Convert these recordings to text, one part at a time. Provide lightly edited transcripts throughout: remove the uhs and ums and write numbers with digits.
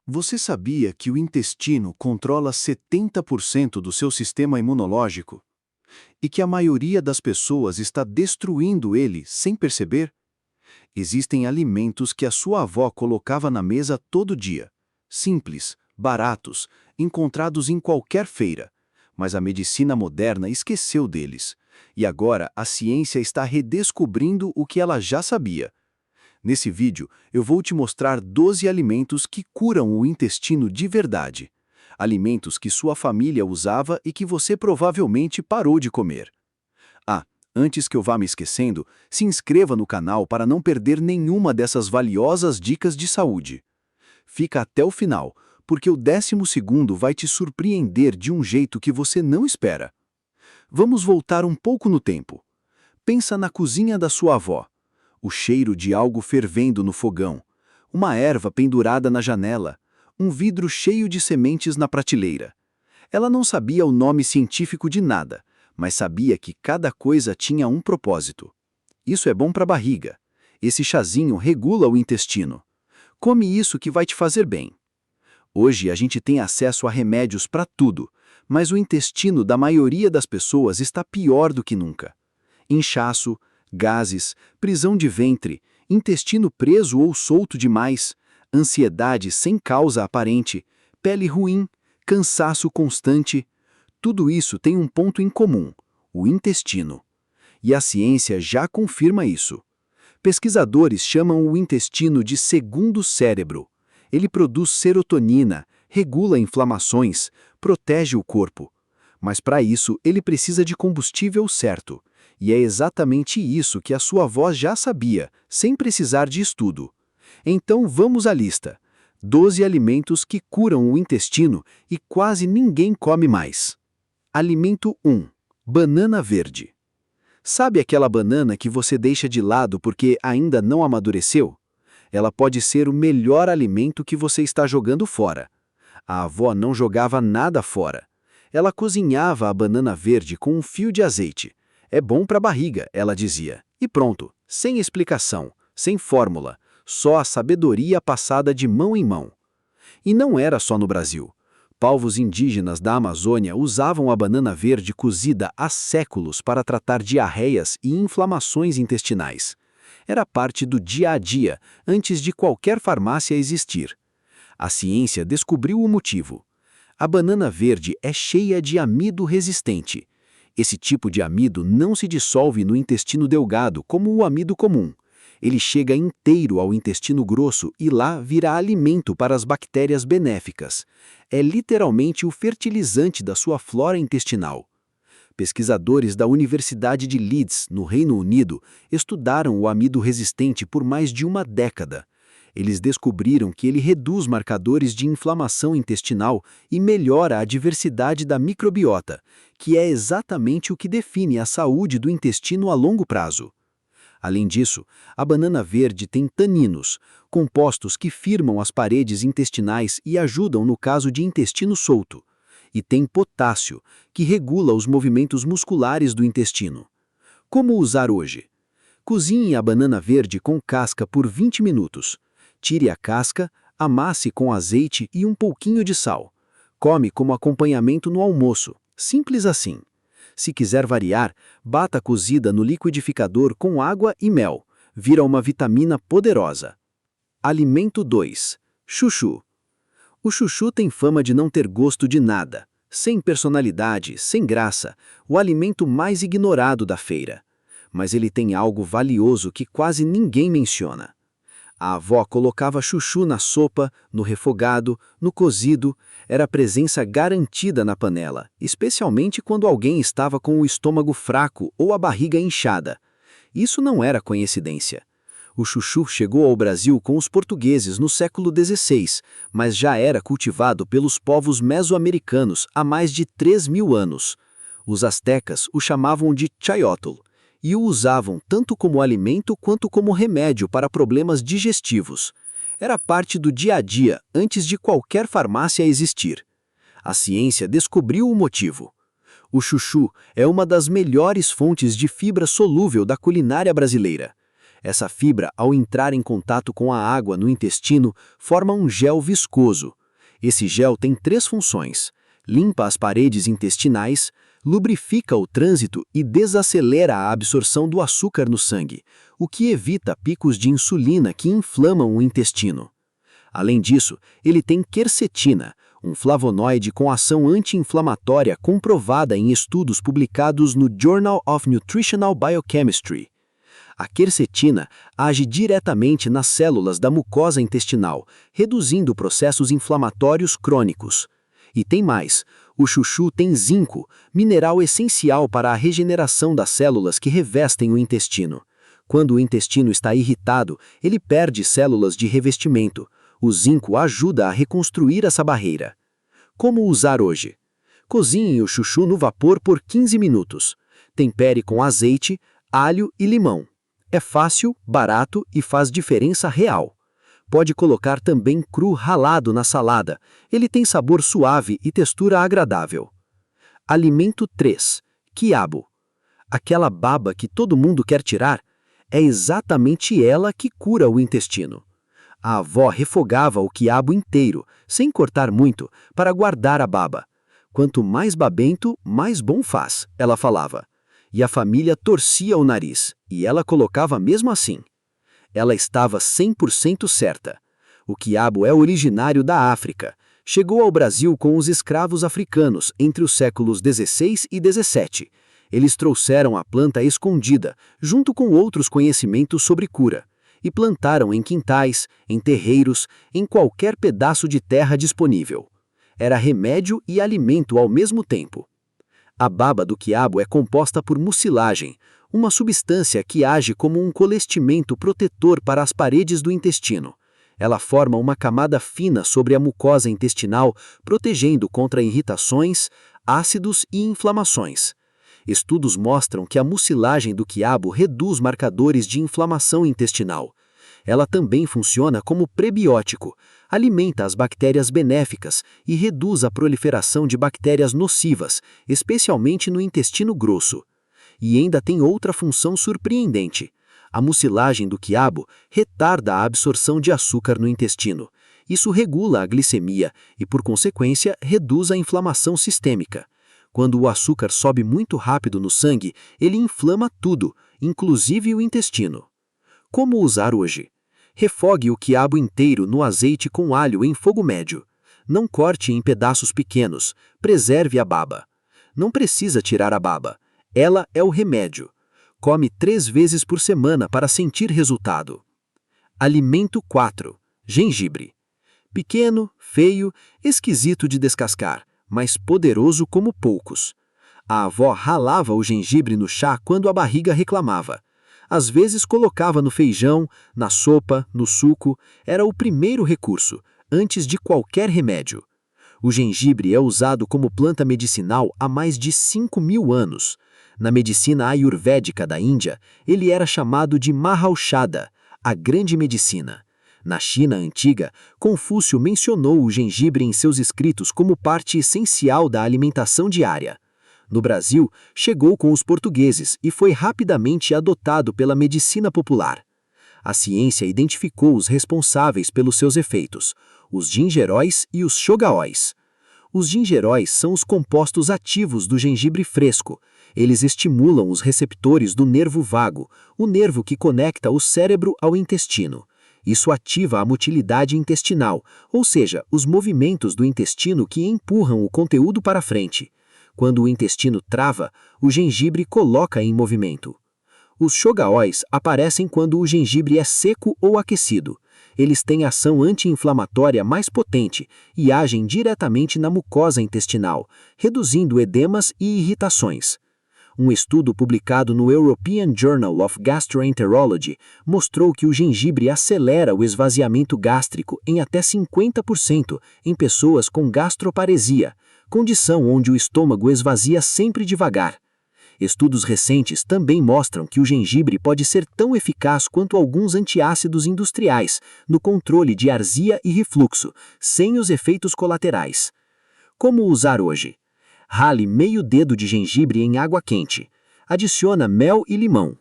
Você sabia que o intestino controla 70% do seu sistema imunológico? E que a maioria das pessoas está destruindo ele sem perceber? Existem alimentos que a sua avó colocava na mesa todo dia. Simples, baratos, encontrados em qualquer feira. Mas a medicina moderna esqueceu deles. E agora a ciência está redescobrindo o que ela já sabia. Nesse vídeo, eu vou te mostrar 12 alimentos que curam o intestino de verdade. Alimentos que sua família usava e que você provavelmente parou de comer. Ah, antes que eu vá me esquecendo, se inscreva no canal para não perder nenhuma dessas valiosas dicas de saúde. Fica até o final, porque o 12º vai te surpreender de um jeito que você não espera. Vamos voltar um pouco no tempo. Pensa na cozinha da sua avó. O cheiro de algo fervendo no fogão, uma erva pendurada na janela, um vidro cheio de sementes na prateleira. Ela não sabia o nome científico de nada, mas sabia que cada coisa tinha um propósito. Isso é bom para a barriga. Esse chazinho regula o intestino. Come isso que vai te fazer bem. Hoje a gente tem acesso a remédios para tudo, mas o intestino da maioria das pessoas está pior do que nunca. Inchaço, gases, prisão de ventre, intestino preso ou solto demais, ansiedade sem causa aparente, pele ruim, cansaço constante. Tudo isso tem um ponto em comum: o intestino. E a ciência já confirma isso. Pesquisadores chamam o intestino de segundo cérebro. Ele produz serotonina, regula inflamações, protege o corpo. Mas para isso ele precisa de combustível certo. E é exatamente isso que a sua avó já sabia, sem precisar de estudo. Então vamos à lista. 12 alimentos que curam o intestino e quase ninguém come mais. Alimento 1. Banana verde. Sabe aquela banana que você deixa de lado porque ainda não amadureceu? Ela pode ser o melhor alimento que você está jogando fora. A avó não jogava nada fora. Ela cozinhava a banana verde com um fio de azeite. É bom para a barriga, ela dizia. E pronto, sem explicação, sem fórmula, só a sabedoria passada de mão em mão. E não era só no Brasil. Povos indígenas da Amazônia usavam a banana verde cozida há séculos para tratar diarreias e inflamações intestinais. Era parte do dia a dia, antes de qualquer farmácia existir. A ciência descobriu o motivo. A banana verde é cheia de amido resistente. Esse tipo de amido não se dissolve no intestino delgado como o amido comum. Ele chega inteiro ao intestino grosso e lá vira alimento para as bactérias benéficas. É literalmente o fertilizante da sua flora intestinal. Pesquisadores da Universidade de Leeds, no Reino Unido, estudaram o amido resistente por mais de uma década. Eles descobriram que ele reduz marcadores de inflamação intestinal e melhora a diversidade da microbiota, que é exatamente o que define a saúde do intestino a longo prazo. Além disso, a banana verde tem taninos, compostos que firmam as paredes intestinais e ajudam no caso de intestino solto. E tem potássio, que regula os movimentos musculares do intestino. Como usar hoje? Cozinhe a banana verde com casca por 20 minutos. Tire a casca, amasse com azeite e um pouquinho de sal. Come como acompanhamento no almoço. Simples assim. Se quiser variar, bata a cozida no liquidificador com água e mel. Vira uma vitamina poderosa. Alimento 2. Chuchu. O chuchu tem fama de não ter gosto de nada. Sem personalidade, sem graça, o alimento mais ignorado da feira. Mas ele tem algo valioso que quase ninguém menciona. A avó colocava chuchu na sopa, no refogado, no cozido. Era presença garantida na panela, especialmente quando alguém estava com o estômago fraco ou a barriga inchada. Isso não era coincidência. O chuchu chegou ao Brasil com os portugueses no século XVI, mas já era cultivado pelos povos mesoamericanos há mais de 3.000 anos. Os astecas o chamavam de chayotl e o usavam tanto como alimento quanto como remédio para problemas digestivos. Era parte do dia a dia antes de qualquer farmácia existir. A ciência descobriu o motivo. O chuchu é uma das melhores fontes de fibra solúvel da culinária brasileira. Essa fibra, ao entrar em contato com a água no intestino, forma um gel viscoso. Esse gel tem 3 funções: limpa as paredes intestinais, lubrifica o trânsito e desacelera a absorção do açúcar no sangue, o que evita picos de insulina que inflamam o intestino. Além disso, ele tem quercetina, um flavonoide com ação anti-inflamatória comprovada em estudos publicados no Journal of Nutritional Biochemistry. A quercetina age diretamente nas células da mucosa intestinal, reduzindo processos inflamatórios crônicos. E tem mais, o chuchu tem zinco, mineral essencial para a regeneração das células que revestem o intestino. Quando o intestino está irritado, ele perde células de revestimento. O zinco ajuda a reconstruir essa barreira. Como usar hoje? Cozinhe o chuchu no vapor por 15 minutos. Tempere com azeite, alho e limão. É fácil, barato e faz diferença real. Pode colocar também cru ralado na salada. Ele tem sabor suave e textura agradável. Alimento 3. Quiabo. Aquela baba que todo mundo quer tirar, é exatamente ela que cura o intestino. A avó refogava o quiabo inteiro, sem cortar muito, para guardar a baba. Quanto mais babento, mais bom faz, ela falava. E a família torcia o nariz, e ela colocava mesmo assim. Ela estava 100% certa. O quiabo é originário da África. Chegou ao Brasil com os escravos africanos entre os séculos XVI e XVII. Eles trouxeram a planta escondida, junto com outros conhecimentos sobre cura, e plantaram em quintais, em terreiros, em qualquer pedaço de terra disponível. Era remédio e alimento ao mesmo tempo. A baba do quiabo é composta por mucilagem, uma substância que age como um colestimento protetor para as paredes do intestino. Ela forma uma camada fina sobre a mucosa intestinal, protegendo contra irritações, ácidos e inflamações. Estudos mostram que a mucilagem do quiabo reduz marcadores de inflamação intestinal. Ela também funciona como prebiótico, alimenta as bactérias benéficas e reduz a proliferação de bactérias nocivas, especialmente no intestino grosso. E ainda tem outra função surpreendente. A mucilagem do quiabo retarda a absorção de açúcar no intestino. Isso regula a glicemia e, por consequência, reduz a inflamação sistêmica. Quando o açúcar sobe muito rápido no sangue, ele inflama tudo, inclusive o intestino. Como usar hoje? Refogue o quiabo inteiro no azeite com alho em fogo médio. Não corte em pedaços pequenos, preserve a baba. Não precisa tirar a baba. Ela é o remédio. Come 3 vezes por semana para sentir resultado. Alimento 4. Gengibre. Pequeno, feio, esquisito de descascar, mas poderoso como poucos. A avó ralava o gengibre no chá quando a barriga reclamava. Às vezes colocava no feijão, na sopa, no suco. Era o primeiro recurso, antes de qualquer remédio. O gengibre é usado como planta medicinal há mais de 5.000 anos. Na medicina ayurvédica da Índia, ele era chamado de Mahaushadha, a grande medicina. Na China antiga, Confúcio mencionou o gengibre em seus escritos como parte essencial da alimentação diária. No Brasil, chegou com os portugueses e foi rapidamente adotado pela medicina popular. A ciência identificou os responsáveis pelos seus efeitos, os gingeróis e os shogaóis. Os gingeróis são os compostos ativos do gengibre fresco. Eles estimulam os receptores do nervo vago, o nervo que conecta o cérebro ao intestino. Isso ativa a motilidade intestinal, ou seja, os movimentos do intestino que empurram o conteúdo para frente. Quando o intestino trava, o gengibre coloca em movimento. Os shogaóis aparecem quando o gengibre é seco ou aquecido. Eles têm ação anti-inflamatória mais potente e agem diretamente na mucosa intestinal, reduzindo edemas e irritações. Um estudo publicado no European Journal of Gastroenterology mostrou que o gengibre acelera o esvaziamento gástrico em até 50% em pessoas com gastroparesia, condição onde o estômago esvazia sempre devagar. Estudos recentes também mostram que o gengibre pode ser tão eficaz quanto alguns antiácidos industriais no controle de azia e refluxo, sem os efeitos colaterais. Como usar hoje? Rale meio dedo de gengibre em água quente. Adiciona mel e limão.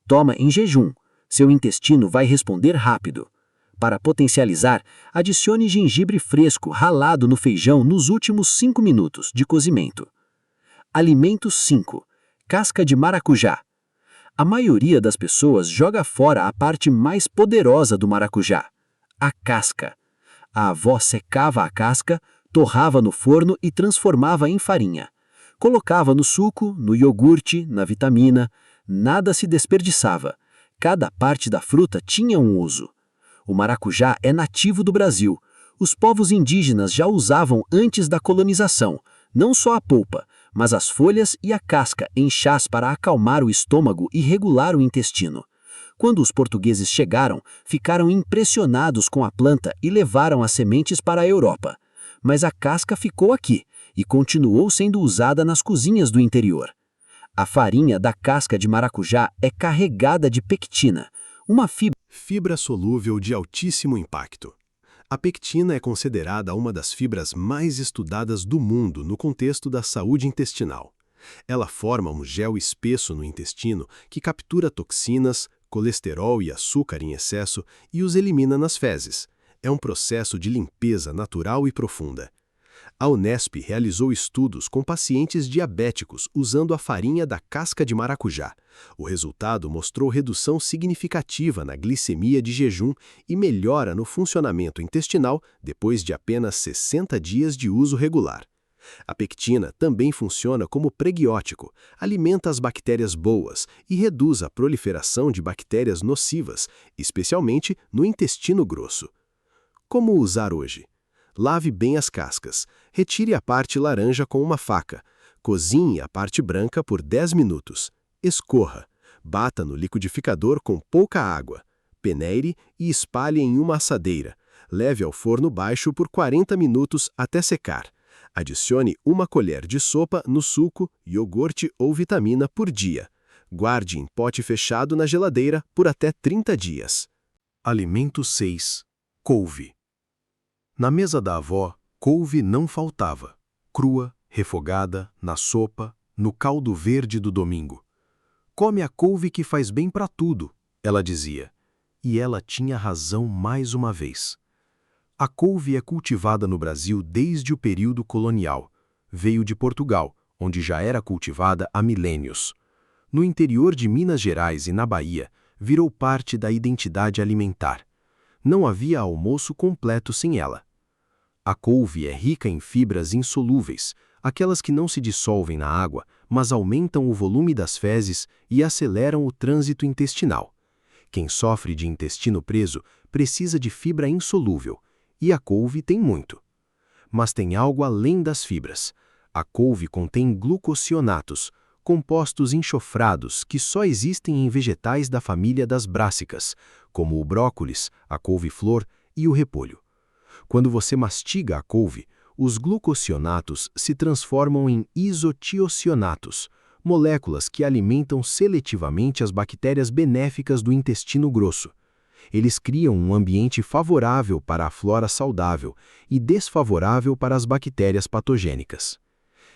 Toma em jejum. Seu intestino vai responder rápido. Para potencializar, adicione gengibre fresco ralado no feijão nos últimos 5 minutos de cozimento. Alimento 5. Casca de maracujá. A maioria das pessoas joga fora a parte mais poderosa do maracujá, a casca. A avó secava a casca, torrava no forno e transformava em farinha. Colocava no suco, no iogurte, na vitamina. Nada se desperdiçava. Cada parte da fruta tinha um uso. O maracujá é nativo do Brasil. Os povos indígenas já usavam antes da colonização, não só a polpa, mas as folhas e a casca em chás para acalmar o estômago e regular o intestino. Quando os portugueses chegaram, ficaram impressionados com a planta e levaram as sementes para a Europa. Mas a casca ficou aqui e continuou sendo usada nas cozinhas do interior. A farinha da casca de maracujá é carregada de pectina, uma fibra solúvel de altíssimo impacto. A pectina é considerada uma das fibras mais estudadas do mundo no contexto da saúde intestinal. Ela forma um gel espesso no intestino que captura toxinas, colesterol e açúcar em excesso e os elimina nas fezes. É um processo de limpeza natural e profunda. A Unesp realizou estudos com pacientes diabéticos usando a farinha da casca de maracujá. O resultado mostrou redução significativa na glicemia de jejum e melhora no funcionamento intestinal depois de apenas 60 dias de uso regular. A pectina também funciona como prebiótico, alimenta as bactérias boas e reduz a proliferação de bactérias nocivas, especialmente no intestino grosso. Como usar hoje? Lave bem as cascas. Retire a parte laranja com uma faca. Cozinhe a parte branca por 10 minutos. Escorra. Bata no liquidificador com pouca água. Peneire e espalhe em uma assadeira. Leve ao forno baixo por 40 minutos até secar. Adicione 1 colher de sopa no suco, iogurte ou vitamina por dia. Guarde em pote fechado na geladeira por até 30 dias. Alimento 6. Couve. Na mesa da avó, couve não faltava. Crua, refogada, na sopa, no caldo verde do domingo. Come a couve que faz bem para tudo, ela dizia. E ela tinha razão mais uma vez. A couve é cultivada no Brasil desde o período colonial. Veio de Portugal, onde já era cultivada há milênios. No interior de Minas Gerais e na Bahia, virou parte da identidade alimentar. Não havia almoço completo sem ela. A couve é rica em fibras insolúveis, aquelas que não se dissolvem na água, mas aumentam o volume das fezes e aceleram o trânsito intestinal. Quem sofre de intestino preso precisa de fibra insolúvel, e a couve tem muito. Mas tem algo além das fibras. A couve contém glucosionatos, compostos enxofrados que só existem em vegetais da família das brássicas, como o brócolis, a couve-flor e o repolho. Quando você mastiga a couve, os glucosionatos se transformam em isotiocionatos, moléculas que alimentam seletivamente as bactérias benéficas do intestino grosso. Eles criam um ambiente favorável para a flora saudável e desfavorável para as bactérias patogênicas.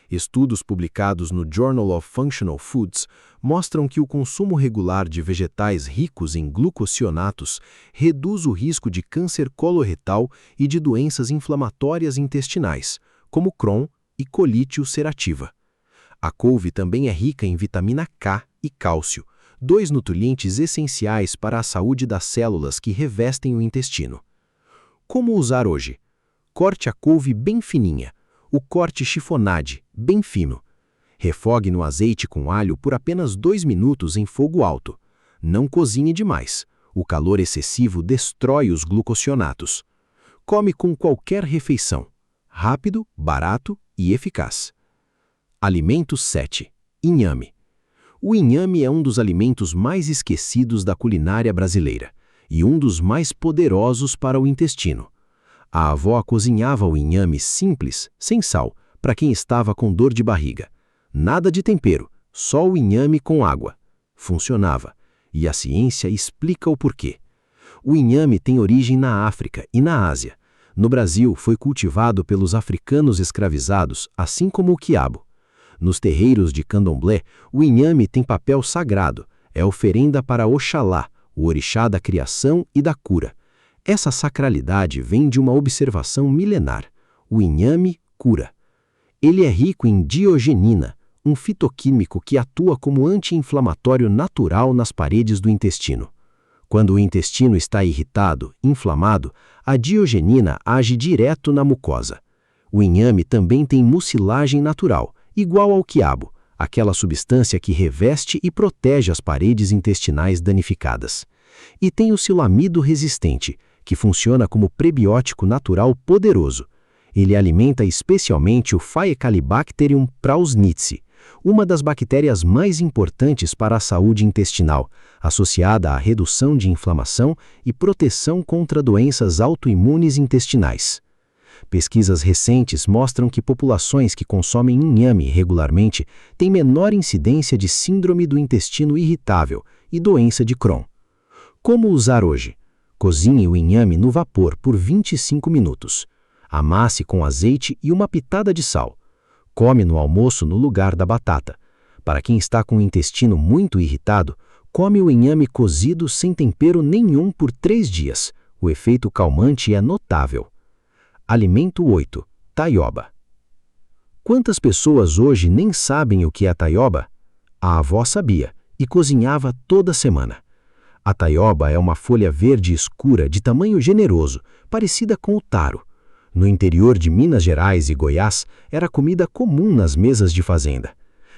Estudos publicados no Journal of Functional Foods mostram que o consumo regular de vegetais ricos em glucosionatos reduz o risco de câncer coloretal e de doenças inflamatórias intestinais, como Crohn e colite ulcerativa. A couve também é rica em vitamina K e cálcio, 2 nutrientes essenciais para a saúde das células que revestem o intestino. Como usar hoje? Corte a couve bem fininha. O corte chiffonade, bem fino. Refogue no azeite com alho por apenas 2 minutos em fogo alto. Não cozinhe demais. O calor excessivo destrói os glucosionatos. Come com qualquer refeição. Rápido, barato e eficaz. Alimento 7. Inhame. O inhame é um dos alimentos mais esquecidos da culinária brasileira e um dos mais poderosos para o intestino. A avó cozinhava o inhame simples, sem sal, para quem estava com dor de barriga. Nada de tempero, só o inhame com água. Funcionava, e a ciência explica o porquê. O inhame tem origem na África e na Ásia. No Brasil, foi cultivado pelos africanos escravizados, assim como o quiabo. Nos terreiros de candomblé, o inhame tem papel sagrado, é oferenda para Oxalá, o orixá da criação e da cura. Essa sacralidade vem de uma observação milenar. O inhame cura. Ele é rico em diogenina, um fitoquímico que atua como anti-inflamatório natural nas paredes do intestino. Quando o intestino está irritado, inflamado, a diogenina age direto na mucosa. O inhame também tem mucilagem natural, igual ao quiabo, aquela substância que reveste e protege as paredes intestinais danificadas. E tem o silamido resistente, que funciona como prebiótico natural poderoso. Ele alimenta especialmente o Faecalibacterium prausnitzii, uma das bactérias mais importantes para a saúde intestinal, associada à redução de inflamação e proteção contra doenças autoimunes intestinais. Pesquisas recentes mostram que populações que consomem inhame regularmente têm menor incidência de síndrome do intestino irritável e doença de Crohn. Como usar hoje? Cozinhe o inhame no vapor por 25 minutos. Amasse com azeite e uma pitada de sal. Come no almoço no lugar da batata. Para quem está com o intestino muito irritado, come o inhame cozido sem tempero nenhum por 3 dias. O efeito calmante é notável. Alimento 8. Taioba. Quantas pessoas hoje nem sabem o que é taioba? A avó sabia e cozinhava toda semana. A taioba é uma folha verde escura de tamanho generoso, parecida com o taro. No interior de Minas Gerais e Goiás, era comida comum nas mesas de fazenda.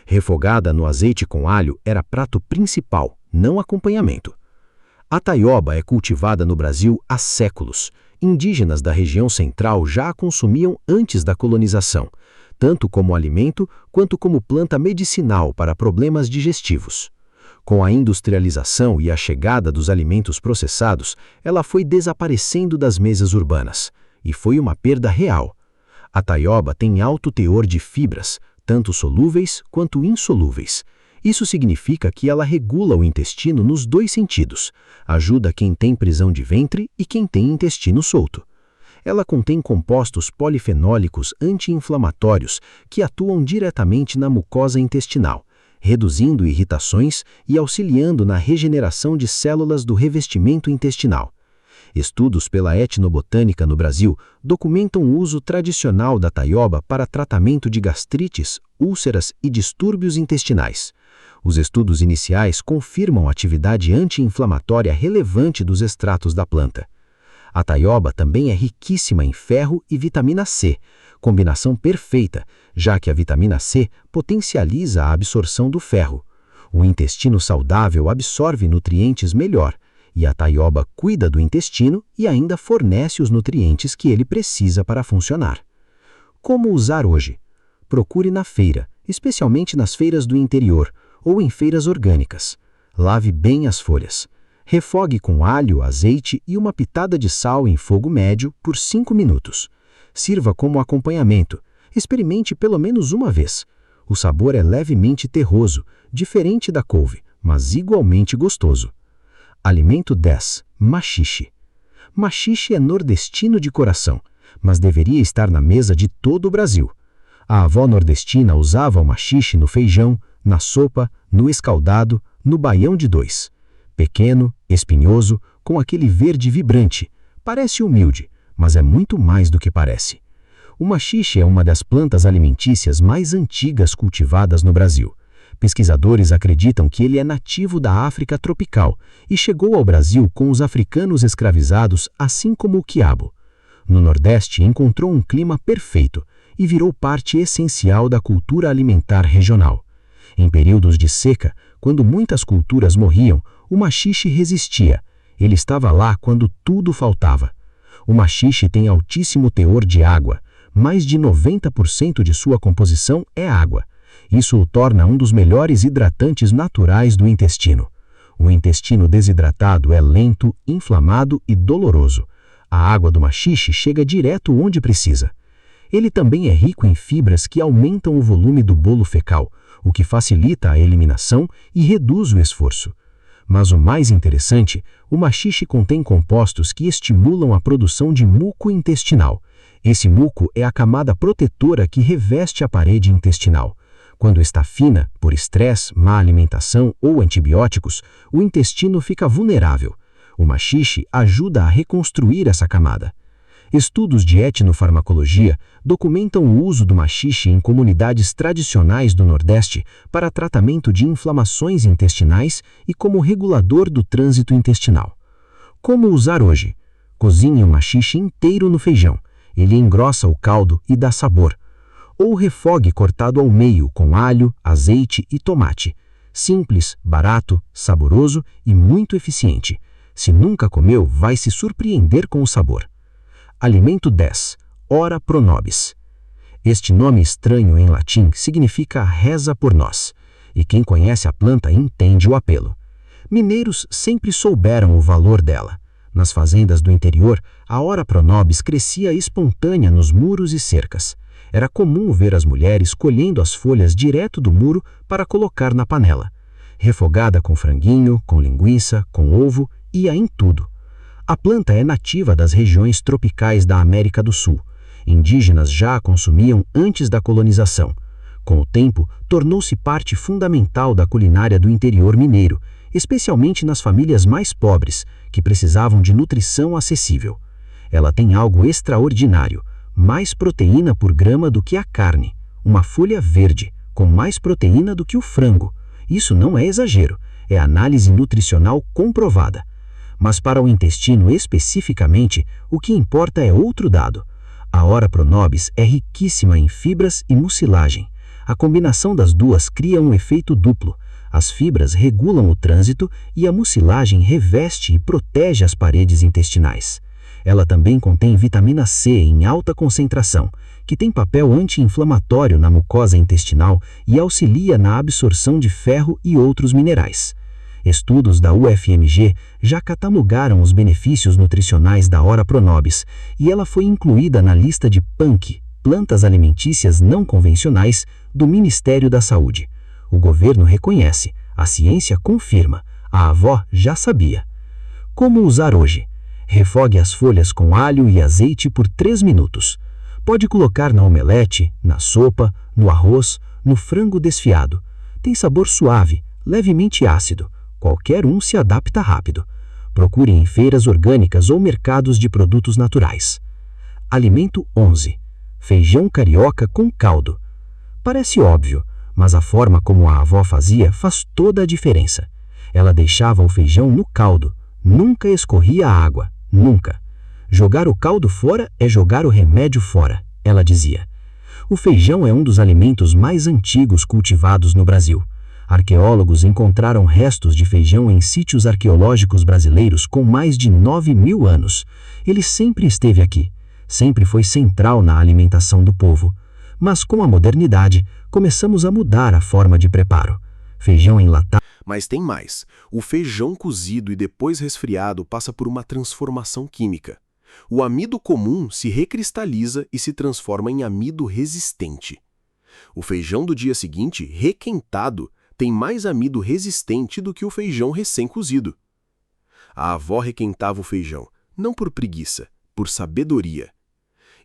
Refogada no azeite com alho era prato principal, não acompanhamento. A taioba é cultivada no Brasil há séculos. Indígenas da região central já a consumiam antes da colonização, tanto como alimento quanto como planta medicinal para problemas digestivos. Com a industrialização e a chegada dos alimentos processados, ela foi desaparecendo das mesas urbanas. E foi uma perda real. A taioba tem alto teor de fibras, tanto solúveis quanto insolúveis. Isso significa que ela regula o intestino nos 2 sentidos. Ajuda quem tem prisão de ventre e quem tem intestino solto. Ela contém compostos polifenólicos anti-inflamatórios que atuam diretamente na mucosa intestinal, reduzindo irritações e auxiliando na regeneração de células do revestimento intestinal. Estudos pela Etnobotânica no Brasil documentam o uso tradicional da taioba para tratamento de gastrites, úlceras e distúrbios intestinais. Os estudos iniciais confirmam a atividade anti-inflamatória relevante dos extratos da planta. A taioba também é riquíssima em ferro e vitamina C, combinação perfeita, já que a vitamina C potencializa a absorção do ferro. O intestino saudável absorve nutrientes melhor, e a taioba cuida do intestino e ainda fornece os nutrientes que ele precisa para funcionar. Como usar hoje? Procure na feira, especialmente nas feiras do interior ou em feiras orgânicas. Lave bem as folhas. Refogue com alho, azeite e uma pitada de sal em fogo médio por 5 minutos. Sirva como acompanhamento. Experimente pelo menos uma vez. O sabor é levemente terroso, diferente da couve, mas igualmente gostoso. Alimento 10. Maxixe. Maxixe é nordestino de coração, mas deveria estar na mesa de todo o Brasil. A avó nordestina usava o maxixe no feijão, na sopa, no escaldado, no baião de 2. Pequeno, espinhoso, com aquele verde vibrante. Parece humilde, mas é muito mais do que parece. O maxixe é uma das plantas alimentícias mais antigas cultivadas no Brasil. Pesquisadores acreditam que ele é nativo da África tropical e chegou ao Brasil com os africanos escravizados, assim como o quiabo. No Nordeste encontrou um clima perfeito e virou parte essencial da cultura alimentar regional. Em períodos de seca, quando muitas culturas morriam, o maxixe resistia. Ele estava lá quando tudo faltava. O maxixe tem altíssimo teor de água. Mais de 90% de sua composição é água. Isso o torna um dos melhores hidratantes naturais do intestino. O intestino desidratado é lento, inflamado e doloroso. A água do maxixe chega direto onde precisa. Ele também é rico em fibras que aumentam o volume do bolo fecal, o que facilita a eliminação e reduz o esforço. Mas o mais interessante, o maxixe contém compostos que estimulam a produção de muco intestinal. Esse muco é a camada protetora que reveste a parede intestinal. Quando está fina, por estresse, má alimentação ou antibióticos, o intestino fica vulnerável. O maxixe ajuda a reconstruir essa camada. Estudos de etnofarmacologia documentam o uso do maxixe em comunidades tradicionais do Nordeste para tratamento de inflamações intestinais e como regulador do trânsito intestinal. Como usar hoje? Cozinhe o maxixe inteiro no feijão. Ele engrossa o caldo e dá sabor. Ou refogue cortado ao meio com alho, azeite e tomate. Simples, barato, saboroso e muito eficiente. Se nunca comeu, vai se surpreender com o sabor. Alimento 10. Ora pro nobis. Este nome estranho em latim significa reza por nós, e quem conhece a planta entende o apelo. Mineiros sempre souberam o valor dela. Nas fazendas do interior, a ora pro nobis crescia espontânea nos muros e cercas. Era comum ver as mulheres colhendo as folhas direto do muro para colocar na panela. Refogada com franguinho, com linguiça, com ovo, ia em tudo. A planta é nativa das regiões tropicais da América do Sul. Indígenas já a consumiam antes da colonização. Com o tempo, tornou-se parte fundamental da culinária do interior mineiro, especialmente nas famílias mais pobres, que precisavam de nutrição acessível. Ela tem algo extraordinário, mais proteína por grama do que a carne. Uma folha verde, com mais proteína do que o frango. Isso não é exagero, é análise nutricional comprovada. Mas para o intestino especificamente, o que importa é outro dado. A ora pro nobis é riquíssima em fibras e mucilagem. A combinação das duas cria um efeito duplo. As fibras regulam o trânsito e a mucilagem reveste e protege as paredes intestinais. Ela também contém vitamina C em alta concentração, que tem papel anti-inflamatório na mucosa intestinal e auxilia na absorção de ferro e outros minerais. Estudos da UFMG já catalogaram os benefícios nutricionais da ora pro nobis e ela foi incluída na lista de PANC, Plantas Alimentícias Não Convencionais, do Ministério da Saúde. O governo reconhece, a ciência confirma, a avó já sabia. Como usar hoje? Refogue as folhas com alho e azeite por 3 minutos. Pode colocar na omelete, na sopa, no arroz, no frango desfiado. Tem sabor suave, levemente ácido. Qualquer um se adapta rápido. Procure em feiras orgânicas ou mercados de produtos naturais. Alimento 11. Feijão carioca com caldo. Parece óbvio, mas a forma como a avó fazia faz toda a diferença. Ela deixava o feijão no caldo, nunca escorria a água, nunca. Jogar o caldo fora é jogar o remédio fora, ela dizia. O feijão é um dos alimentos mais antigos cultivados no Brasil. Arqueólogos encontraram restos de feijão em sítios arqueológicos brasileiros com mais de 9.000 anos. Ele sempre esteve aqui, sempre foi central na alimentação do povo. Mas com a modernidade, começamos a mudar a forma de preparo. Feijão enlatado. Mas tem mais. O feijão cozido e depois resfriado passa por uma transformação química. O amido comum se recristaliza e se transforma em amido resistente. O feijão do dia seguinte, requentado, tem mais amido resistente do que o feijão recém-cozido. A avó requentava o feijão, não por preguiça, por sabedoria.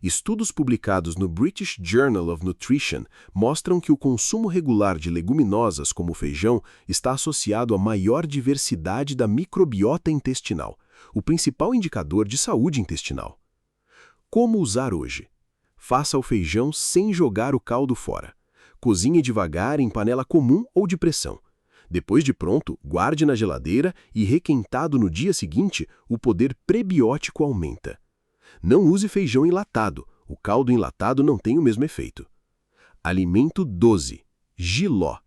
Estudos publicados no British Journal of Nutrition mostram que o consumo regular de leguminosas como o feijão está associado a maior diversidade da microbiota intestinal, o principal indicador de saúde intestinal. Como usar hoje? Faça o feijão sem jogar o caldo fora. Cozinhe devagar em panela comum ou de pressão. Depois de pronto, guarde na geladeira e requentado no dia seguinte, o poder prebiótico aumenta. Não use feijão enlatado, o caldo enlatado não tem o mesmo efeito. Alimento 12. Jiló.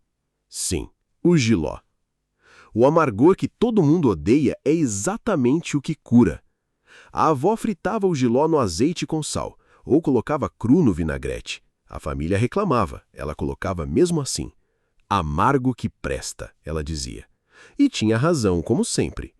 Sim, o jiló. O amargor que todo mundo odeia é exatamente o que cura. A avó fritava o jiló no azeite com sal, ou colocava cru no vinagrete. A família reclamava, ela colocava mesmo assim. Amargo que presta, ela dizia. E tinha razão, como sempre.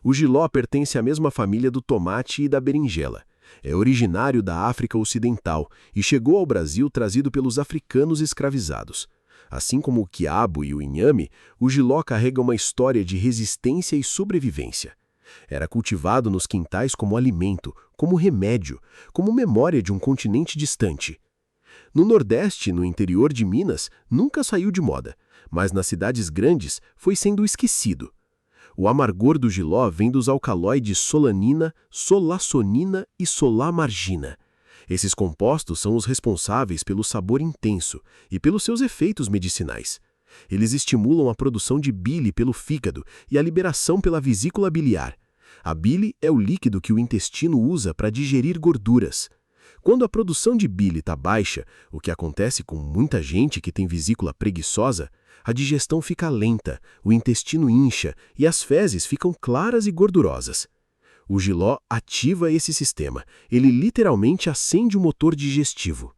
O jiló pertence à mesma família do tomate e da berinjela. É originário da África Ocidental e chegou ao Brasil trazido pelos africanos escravizados. Assim como o quiabo e o inhame, o jiló carrega uma história de resistência e sobrevivência. Era cultivado nos quintais como alimento, como remédio, como memória de um continente distante. No Nordeste, no interior de Minas, nunca saiu de moda, mas nas cidades grandes foi sendo esquecido. O amargor do jiló vem dos alcaloides solanina, solaçonina e solamargina. Esses compostos são os responsáveis pelo sabor intenso e pelos seus efeitos medicinais. Eles estimulam a produção de bile pelo fígado e a liberação pela vesícula biliar. A bile é o líquido que o intestino usa para digerir gorduras. Quando a produção de bile está baixa, o que acontece com muita gente que tem vesícula preguiçosa, a digestão fica lenta, o intestino incha e as fezes ficam claras e gordurosas. O jiló ativa esse sistema, ele literalmente acende o motor digestivo.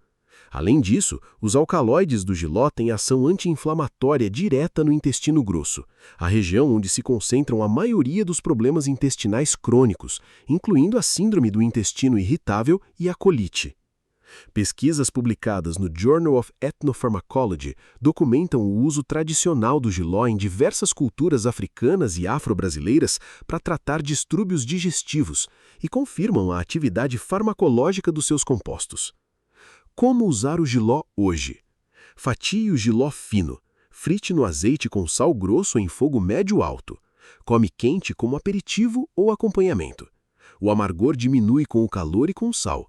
Além disso, os alcaloides do jiló têm ação anti-inflamatória direta no intestino grosso, a região onde se concentram a maioria dos problemas intestinais crônicos, incluindo a síndrome do intestino irritável e a colite. Pesquisas publicadas no Journal of Ethnopharmacology documentam o uso tradicional do jiló em diversas culturas africanas e afro-brasileiras para tratar distúrbios digestivos e confirmam a atividade farmacológica dos seus compostos. Como usar o jiló hoje? Fatie o jiló fino. Frite no azeite com sal grosso em fogo médio-alto. Come quente como aperitivo ou acompanhamento. O amargor diminui com o calor e com o sal.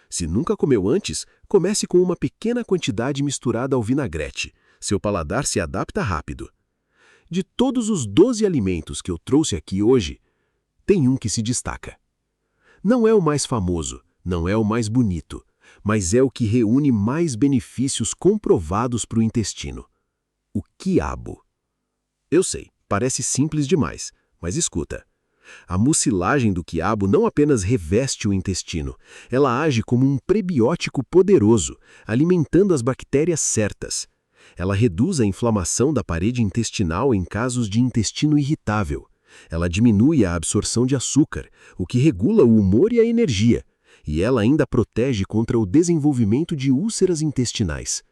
Se nunca comeu antes, comece com uma pequena quantidade misturada ao vinagrete. Seu paladar se adapta rápido. De todos os 12 alimentos que eu trouxe aqui hoje, tem um que se destaca. Não é o mais famoso, não é o mais bonito, mas é o que reúne mais benefícios comprovados para o intestino. O quiabo. Eu sei, parece simples demais, mas escuta. A mucilagem do quiabo não apenas reveste o intestino, ela age como um prebiótico poderoso, alimentando as bactérias certas. Ela reduz a inflamação da parede intestinal em casos de intestino irritável. Ela diminui a absorção de açúcar, o que regula o humor e a energia. E ela ainda protege contra o desenvolvimento de úlceras intestinais.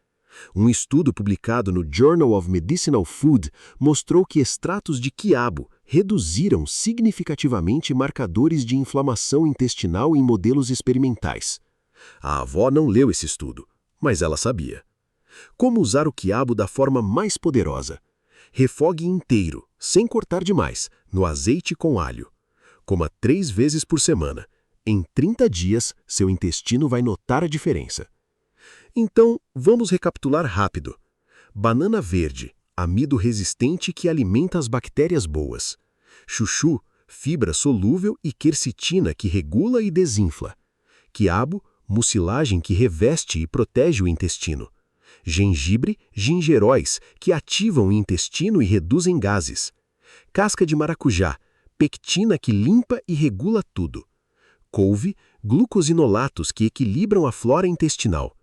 Um estudo publicado no Journal of Medicinal Food mostrou que extratos de quiabo reduziram significativamente marcadores de inflamação intestinal em modelos experimentais. A avó não leu esse estudo, mas ela sabia. Como usar o quiabo da forma mais poderosa? Refogue inteiro, sem cortar demais, no azeite com alho. Coma 3 vezes por semana. Em 30 dias, seu intestino vai notar a diferença. Então, vamos recapitular rápido. Banana verde, amido resistente que alimenta as bactérias boas. Chuchu, fibra solúvel e quercetina que regula e desinfla. Quiabo, mucilagem que reveste e protege o intestino. Gengibre, gingeróis, que ativam o intestino e reduzem gases. Casca de maracujá, pectina que limpa e regula tudo. Couve, glucosinolatos que equilibram a flora intestinal.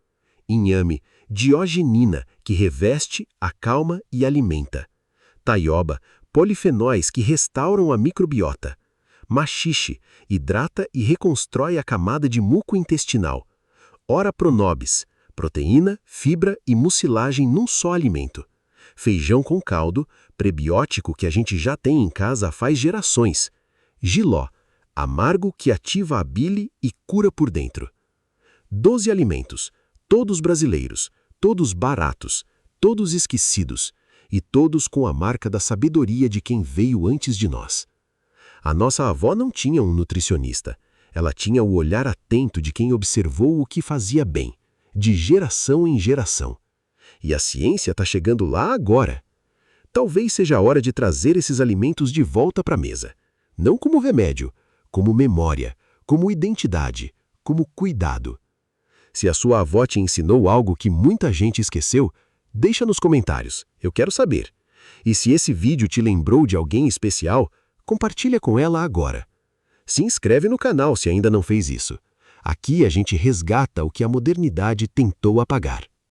Inhame, diogenina, que reveste, acalma e alimenta. Taioba, polifenóis que restauram a microbiota. Maxixe, hidrata e reconstrói a camada de muco intestinal. Ora pronobis, proteína, fibra e mucilagem num só alimento. Feijão com caldo, prebiótico que a gente já tem em casa faz gerações. Jiló, amargo que ativa a bile e cura por dentro. 12 alimentos, todos brasileiros, todos baratos, todos esquecidos e todos com a marca da sabedoria de quem veio antes de nós. A nossa avó não tinha um nutricionista, ela tinha o olhar atento de quem observou o que fazia bem, de geração em geração. E a ciência está chegando lá agora. Talvez seja a hora de trazer esses alimentos de volta para a mesa, não como remédio, como memória, como identidade, como cuidado. Se a sua avó te ensinou algo que muita gente esqueceu, deixa nos comentários, eu quero saber. E se esse vídeo te lembrou de alguém especial, compartilha com ela agora. Se inscreve no canal se ainda não fez isso. Aqui a gente resgata o que a modernidade tentou apagar.